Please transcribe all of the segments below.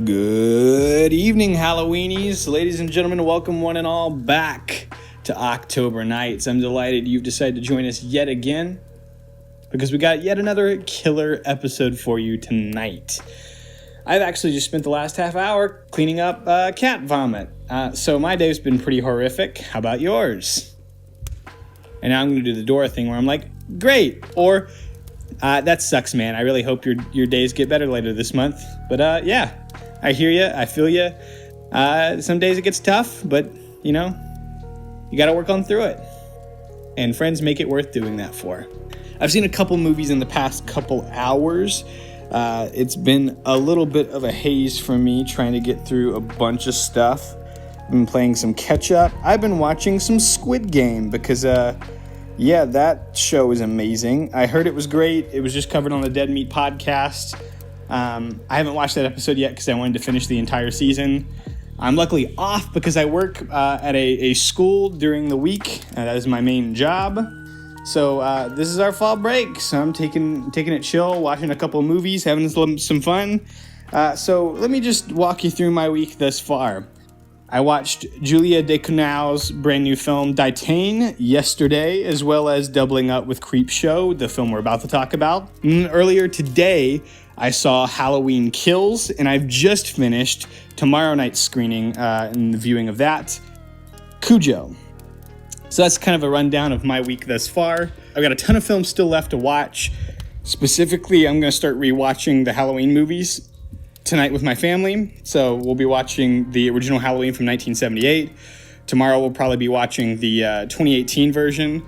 Good evening, Halloweenies. Ladies and gentlemen, welcome one and all back to October Nights. I'm delighted you've decided to join us yet again because we got yet another killer episode for you tonight. I've actually just spent the last half hour cleaning up cat vomit. So my day's been pretty horrific. How about yours? And now I'm going to do the Dora thing where I'm like, great, or that sucks, man. I really hope your days get better later this month. But yeah. I hear you. I feel you. Some days it gets tough, but, you know, you got to work on through it. And friends make it worth doing that for. I've seen a couple movies in the past couple hours. It's been a little bit of a haze for me trying to get through a bunch of stuff. I've been playing some catch-up. I've been watching some Squid Game because, yeah, that show is amazing. I heard it was great. It was just covered on the Dead Meat podcast. I haven't watched that episode yet because I wanted to finish the entire season. I'm luckily off because I work at a school during the week. That is my main job. So this is our fall break. So I'm taking it chill, watching a couple of movies, having some fun. So let me just walk you through my week thus far. I watched Julia Decournau's brand new film, Ditane, yesterday, as well as doubling up with Creepshow, the film we're about to talk about. Earlier today, I saw Halloween Kills, and I've just finished tomorrow night's screening and the viewing of that, Cujo. So that's kind of a rundown of my week thus far. I've got a ton of films still left to watch. Specifically, I'm going to start rewatching the Halloween movies tonight with my family. So we'll be watching the original Halloween from 1978. Tomorrow we'll probably be watching the 2018 version.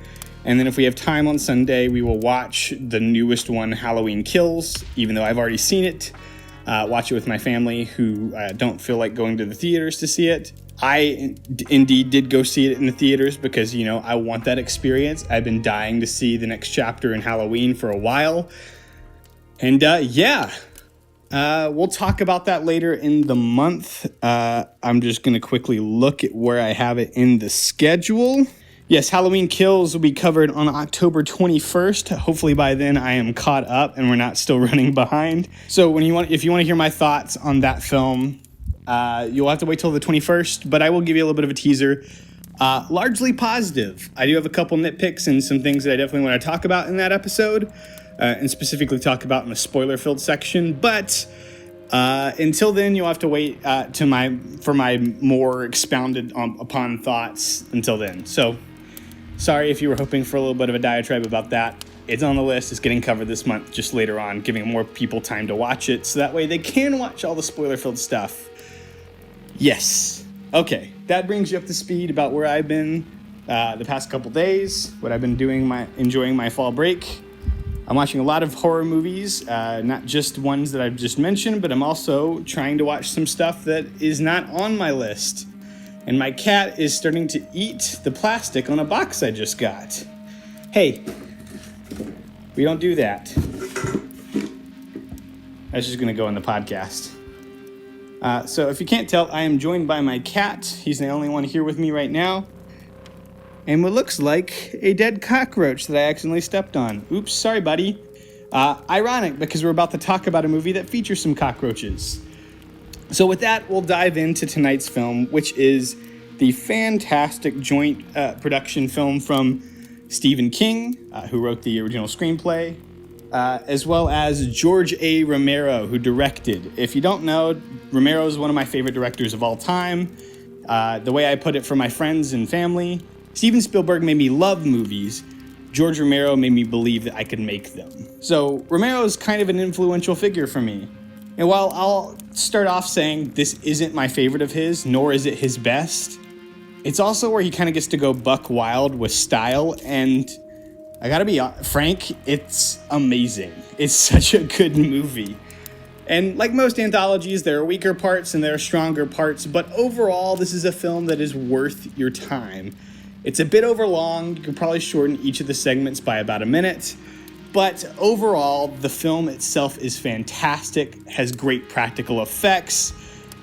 And then if we have time on Sunday, we will watch the newest one, Halloween Kills, even though I've already seen it. Watch it with my family who don't feel like going to the theaters to see it. I indeed did go see it in the theaters because, you know, I want that experience. I've been dying to see the next chapter in Halloween for a while. And yeah, we'll talk about that later in the month. I'm just going to quickly look at where I have it in the schedule. Yes, Halloween Kills will be covered on October 21st. Hopefully by then I am caught up and we're not still running behind. So if you want to hear my thoughts on that film, you'll have to wait till the 21st, but I will give you a little bit of a teaser. Largely positive. I do have a couple nitpicks and some things that I definitely want to talk about in that episode, and specifically talk about in the spoiler-filled section, but until then, you'll have to wait for my more expounded upon thoughts until then. So, sorry if you were hoping for a little bit of a diatribe about that. It's on the list. It's getting covered this month, just later on, giving more people time to watch it, so that way they can watch all the spoiler-filled stuff. Yes. Okay, that brings you up to speed about where I've been the past couple days, what I've been doing, enjoying my fall break. I'm watching a lot of horror movies, not just ones that I've just mentioned, but I'm also trying to watch some stuff that is not on my list. And my cat is starting to eat the plastic on a box I just got. Hey, we don't do that. That's just going to go in the podcast. So if you can't tell, I am joined by my cat. He's the only one here with me right now. And what looks like a dead cockroach that I accidentally stepped on. Oops, sorry, buddy. Ironic, because we're about to talk about a movie that features some cockroaches. So with that, we'll dive into tonight's film, which is the fantastic joint production film from Stephen King, who wrote the original screenplay, as well as George A. Romero, who directed. If you don't know, Romero is one of my favorite directors of all time. The way I put it for my friends and family, Steven Spielberg made me love movies. George Romero made me believe that I could make them. So Romero is kind of an influential figure for me. And while I'll start off saying this isn't my favorite of his, nor is it his best, it's also where he kind of gets to go buck wild with style. And I gotta be frank, it's amazing. It's such a good movie. And like most anthologies, there are weaker parts and there are stronger parts, but overall, this is a film that is worth your time. It's a bit overlong. You could probably shorten each of the segments by about a minute. But overall, the film itself is fantastic, has great practical effects,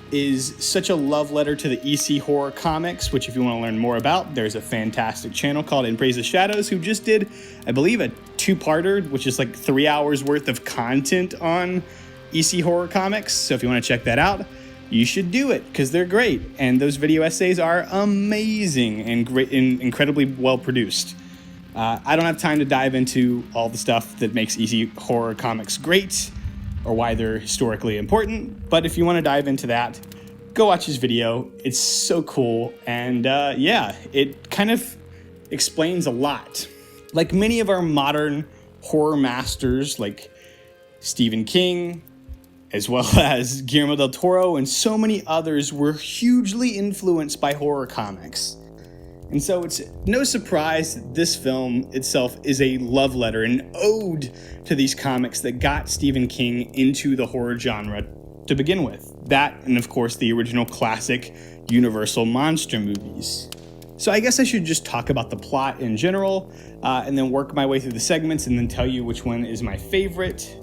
is such a love letter to the EC horror comics, which if you want to learn more about, there's a fantastic channel called In Praise of Shadows who just did, I believe, a two-parter, which is like 3 hours worth of content on EC horror comics. So if you want to check that out, you should do it because they're great. And those video essays are amazing and great and incredibly well produced. I don't have time to dive into all the stuff that makes EC horror comics great or why they're historically important. But if you want to dive into that, go watch his video. It's so cool. And yeah, it kind of explains a lot. Like many of our modern horror masters, like Stephen King, as well as Guillermo del Toro, and so many others, were hugely influenced by horror comics. And so it's no surprise that this film itself is a love letter, an ode to these comics that got Stephen King into the horror genre to begin with. That, and of course, the original classic Universal monster movies. So I guess I should just talk about the plot in general, and then work my way through the segments and then tell you which one is my favorite.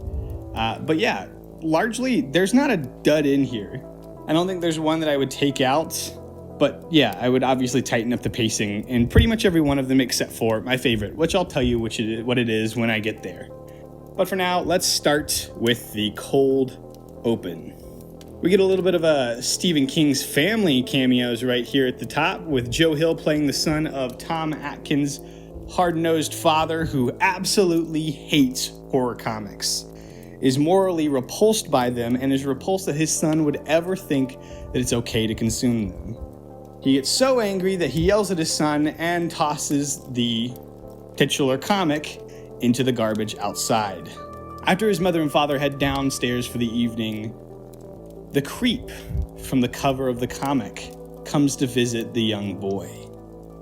But yeah, largely, there's not a dud in here. I don't think there's one that I would take out. But yeah, I would obviously tighten up the pacing in pretty much every one of them except for my favorite, which I'll tell you what it is when I get there. But for now, let's start with the cold open. We get a little bit of a Stephen King's family cameos right here at the top, with Joe Hill playing the son of Tom Atkins' hard-nosed father who absolutely hates horror comics, is morally repulsed by them, and is repulsed that his son would ever think that it's okay to consume them. He gets so angry that he yells at his son and tosses the titular comic into the garbage outside. After his mother and father head downstairs for the evening, the creep from the cover of the comic comes to visit the young boy,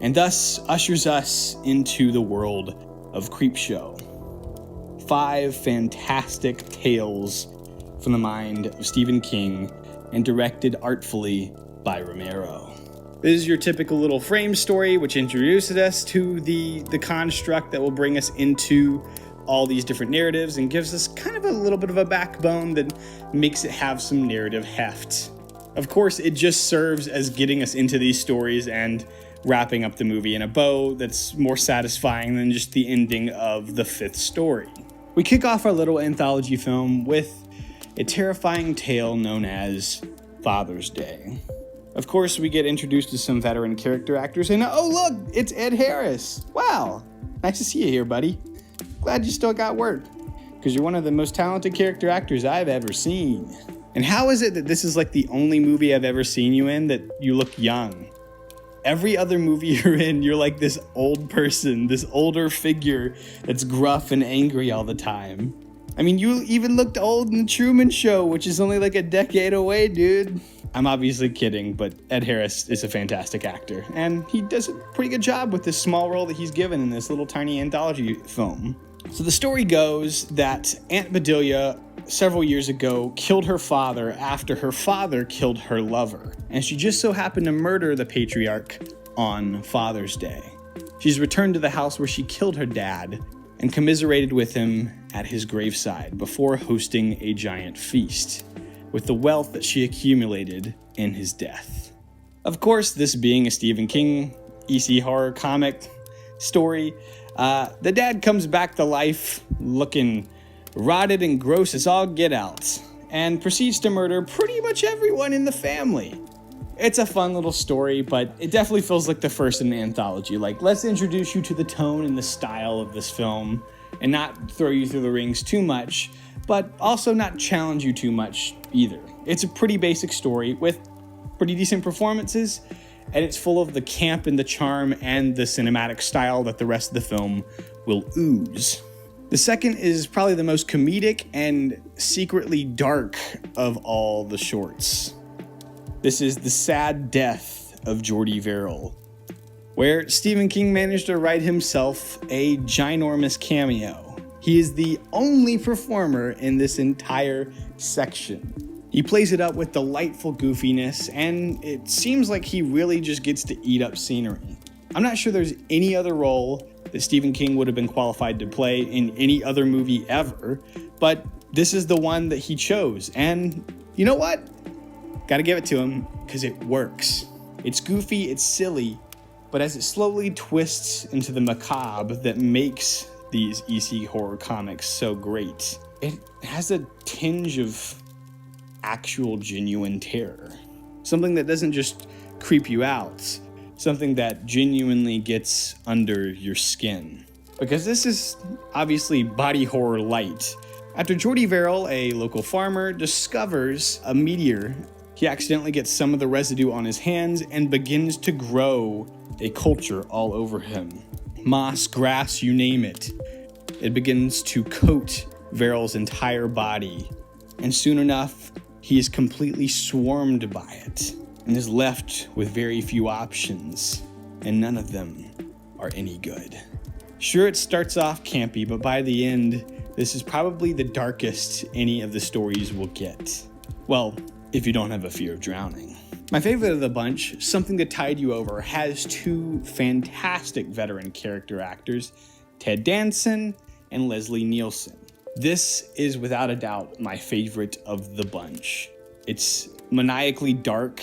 and thus ushers us into the world of Creepshow. 5 fantastic tales from the mind of Stephen King and directed artfully by Romero. This is your typical little frame story, which introduces us to the construct that will bring us into all these different narratives and gives us kind of a little bit of a backbone that makes it have some narrative heft. Of course, it just serves as getting us into these stories and wrapping up the movie in a bow that's more satisfying than just the ending of the 5th story. We kick off our little anthology film with a terrifying tale known as Father's Day. Of course, we get introduced to some veteran character actors, and oh look, it's Ed Harris. Wow, nice to see you here, buddy. Glad you still got work, because you're one of the most talented character actors I've ever seen. And how is it that this is like the only movie I've ever seen you in that you look young? Every other movie you're in, you're like this old person, this older figure that's gruff and angry all the time. I mean, you even looked old in The Truman Show, which is only like a decade away, dude. I'm obviously kidding, but Ed Harris is a fantastic actor, and he does a pretty good job with this small role that he's given in this little tiny anthology film. So the story goes that Aunt Bedelia several years ago killed her father after her father killed her lover, and she just so happened to murder the patriarch on Father's Day. She's returned to the house where she killed her dad and commiserated with him at his graveside before hosting a giant feast with the wealth that she accumulated in his death. Of course, this being a Stephen King EC horror comic story, the dad comes back to life looking rotted and gross as all get out, and proceeds to murder pretty much everyone in the family. It's a fun little story, but it definitely feels like the first in the anthology. Like, let's introduce you to the tone and the style of this film, and not throw you through the rings too much, but also not challenge you too much either. It's a pretty basic story with pretty decent performances, and it's full of the camp and the charm and the cinematic style that the rest of the film will ooze. The second is probably the most comedic and secretly dark of all the shorts. This is The Sad Death of Jordy Verrill, where Stephen King managed to write himself a ginormous cameo. He is the only performer in this entire section. He plays it up with delightful goofiness, and it seems like he really just gets to eat up scenery. I'm not sure there's any other role that Stephen King would have been qualified to play in any other movie ever, but this is the one that he chose, and you know what? Gotta give it to him, because it works. It's goofy, it's silly, but as it slowly twists into the macabre that makes these EC horror comics so great, it has a tinge of actual genuine terror. Something that doesn't just creep you out, something that genuinely gets under your skin. Because this is obviously body horror light. After Jordy Verrill, a local farmer, discovers a meteor, he accidentally gets some of the residue on his hands and begins to grow a culture all over him. Moss, grass, you name it. It begins to coat Verrill's entire body, and soon enough, he is completely swarmed by it and is left with very few options, and none of them are any good. Sure, it starts off campy, but by the end, this is probably the darkest any of the stories will get. Well, if you don't have a fear of drowning. My favorite of the bunch, Something to Tide You Over, has two fantastic veteran character actors, Ted Danson and Leslie Nielsen. This is without a doubt my favorite of the bunch. It's maniacally dark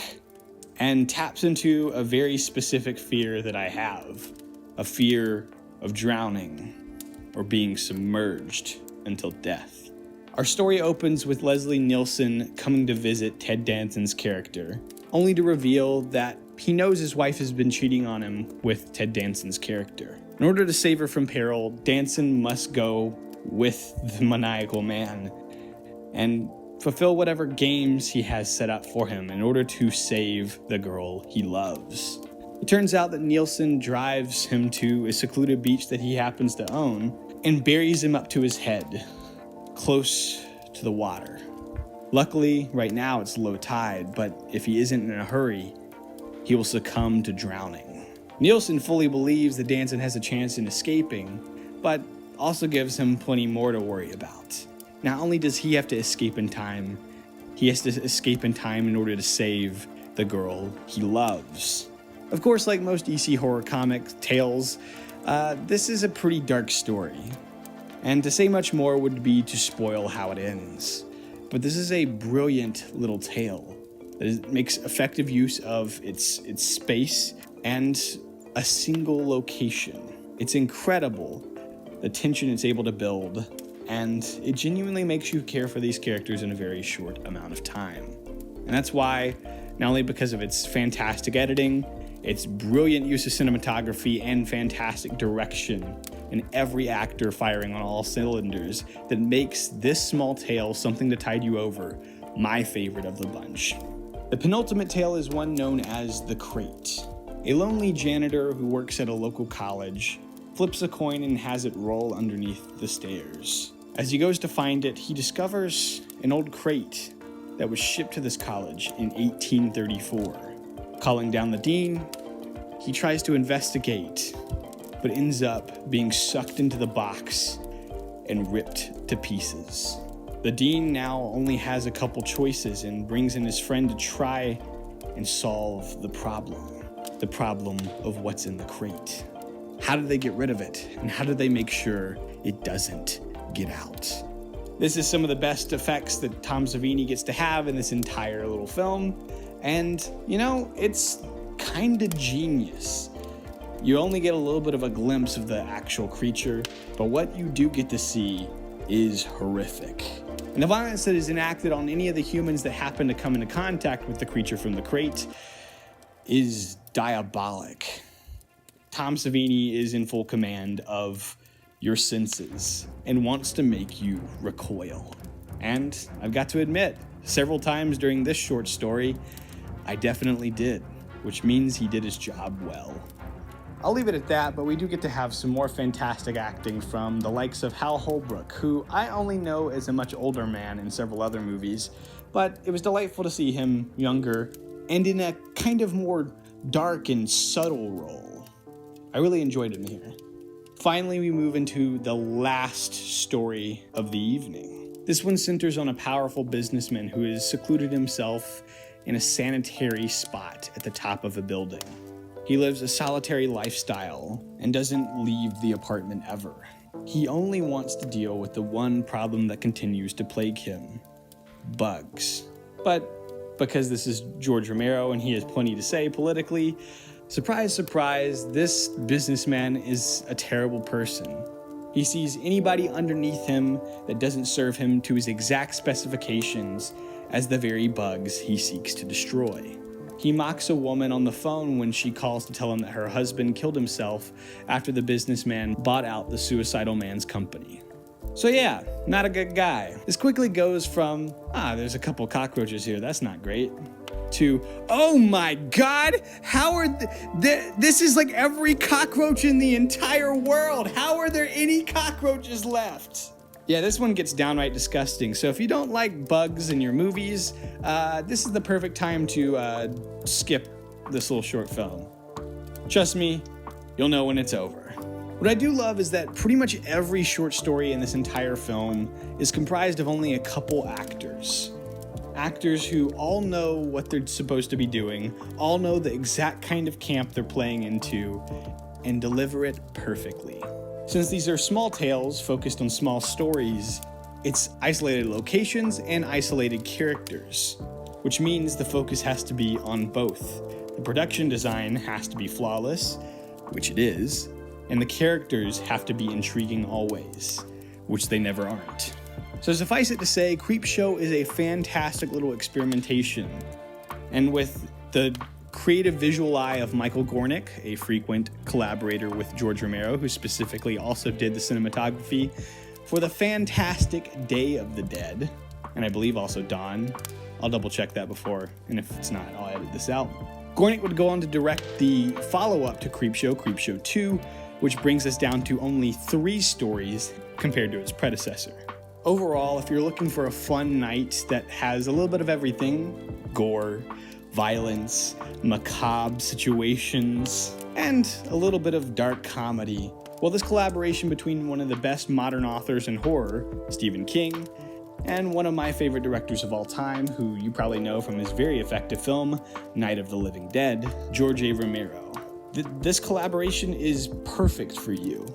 and taps into a very specific fear that I have, a fear of drowning or being submerged until death. Our story opens with Leslie Nielsen coming to visit Ted Danson's character, only to reveal that he knows his wife has been cheating on him with Ted Danson's character. In order to save her from peril, Danson must go with the maniacal man and fulfill whatever games he has set up for him in order to save the girl he loves. It turns out that Nielsen drives him to a secluded beach that he happens to own and buries him up to his head, close to the water. Luckily, right now it's low tide, but if he isn't in a hurry, he will succumb to drowning. Nielsen fully believes that Danson has a chance in escaping, but also gives him plenty more to worry about. Not only does he have to escape in time, he has to escape in time in order to save the girl he loves. Of course, like most EC horror comic tales, this is a pretty dark story. And to say much more would be to spoil how it ends. But this is a brilliant little tale that makes effective use of its space and a single location. It's incredible the tension it's able to build, and it genuinely makes you care for these characters in a very short amount of time. And that's why, not only because of its fantastic editing, its brilliant use of cinematography and fantastic direction, and every actor firing on all cylinders, that makes this small tale, Something to Tide You Over, my favorite of the bunch. The penultimate tale is one known as The Crate. A lonely janitor who works at a local college flips a coin and has it roll underneath the stairs. As he goes to find it, he discovers an old crate that was shipped to this college in 1834. Calling down the dean, he tries to investigate, but ends up being sucked into the box and ripped to pieces. The dean now only has a couple choices and brings in his friend to try and solve the problem of what's in the crate. How do they get rid of it, and how do they make sure it doesn't get out? This is some of the best effects that Tom Savini gets to have in this entire little film, and, you know, it's kind of genius. You only get a little bit of a glimpse of the actual creature, but what you do get to see is horrific. And the violence that is enacted on any of the humans that happen to come into contact with the creature from the crate is diabolic. Tom Savini is in full command of your senses and wants to make you recoil. And I've got to admit, several times during this short story, I definitely did, which means he did his job well. I'll leave it at that, but we do get to have some more fantastic acting from the likes of Hal Holbrook, who I only know as a much older man in several other movies, but it was delightful to see him younger and in a kind of more dark and subtle role. I really enjoyed him here. Finally, we move into the last story of the evening. This one centers on a powerful businessman who has secluded himself in a sanitary spot at the top of a building. He lives a solitary lifestyle and doesn't leave the apartment ever. He only wants to deal with the one problem that continues to plague him: bugs. But because this is George Romero and he has plenty to say politically, surprise, surprise, this businessman is a terrible person. He sees anybody underneath him that doesn't serve him to his exact specifications as the very bugs he seeks to destroy. He mocks a woman on the phone when she calls to tell him that her husband killed himself after the businessman bought out the suicidal man's company. So yeah, not a good guy. This quickly goes from, there's a couple cockroaches here, that's not great, to, oh my god, how are this is like every cockroach in the entire world. How are there any cockroaches left? Yeah, this one gets downright disgusting. So if you don't like bugs in your movies, this is the perfect time to skip this little short film. Trust me, you'll know when it's over. What I do love is that pretty much every short story in this entire film is comprised of only a couple actors. Actors who all know what they're supposed to be doing, all know the exact kind of camp they're playing into, and deliver it perfectly. Since these are small tales focused on small stories, it's isolated locations and isolated characters, which means the focus has to be on both. The production design has to be flawless, which it is, and the characters have to be intriguing always, which they never aren't. So suffice it to say, Creepshow is a fantastic little experimentation, and with the creative visual eye of Michael Gornick, a frequent collaborator with George Romero, who specifically also did the cinematography for the fantastic Day of the Dead, and I believe also Dawn. I'll double check that before, and if it's not, I'll edit this out. Gornick would go on to direct the follow-up to Creepshow, Creepshow 2, which brings us down to only 3 stories compared to its predecessor. Overall, if you're looking for a fun night that has a little bit of everything, gore, violence, macabre situations, and a little bit of dark comedy, well, this collaboration between one of the best modern authors in horror, Stephen King, and one of my favorite directors of all time, who you probably know from his very effective film, Night of the Living Dead, George Romero. This collaboration is perfect for you.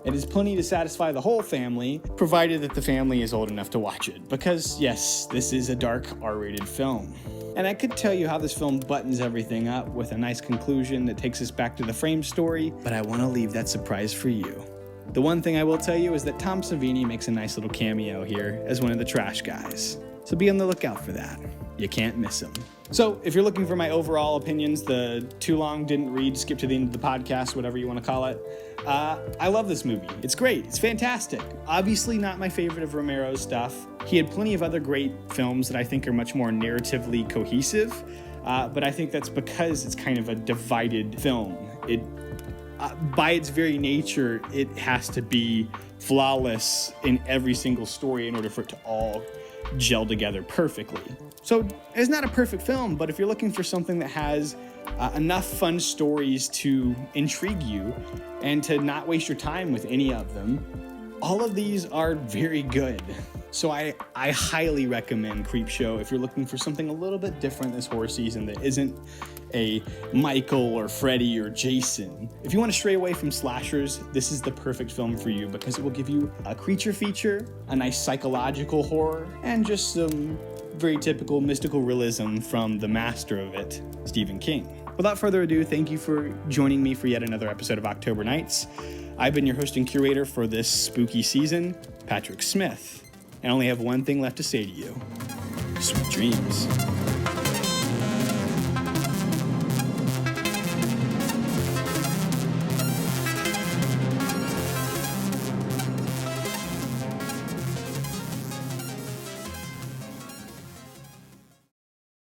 It is plenty to satisfy the whole family, provided that the family is old enough to watch it, because yes, this is a dark R-rated film. And I could tell you how this film buttons everything up with a nice conclusion that takes us back to the frame story, but I want to leave that surprise for you. The one thing I will tell you is that Tom Savini makes a nice little cameo here as one of the trash guys, so be on the lookout for that. You can't miss him. So if you're looking for my overall opinions, the too long didn't read, skip to the end of the podcast, whatever you want to call it, I love this movie. It's great. It's fantastic. Obviously not my favorite of Romero's stuff. He had plenty of other great films that I think are much more narratively cohesive, but I think that's because it's kind of a divided film. By its very nature, it has to be flawless in every single story in order for it to all gel together perfectly. So it's not a perfect film, but if you're looking for something that has enough fun stories to intrigue you and to not waste your time with any of them, all of these are very good. So I highly recommend Creepshow if you're looking for something a little bit different this horror season that isn't a Michael or Freddy or Jason. If you want to stray away from slashers, this is the perfect film for you because it will give you a creature feature, a nice psychological horror, and just some very typical mystical realism from the master of it, Stephen King. Without further ado, thank you for joining me for yet another episode of October Nights. I've been your host and curator for this spooky season, Patrick Smith, and I only have one thing left to say to you. Sweet dreams.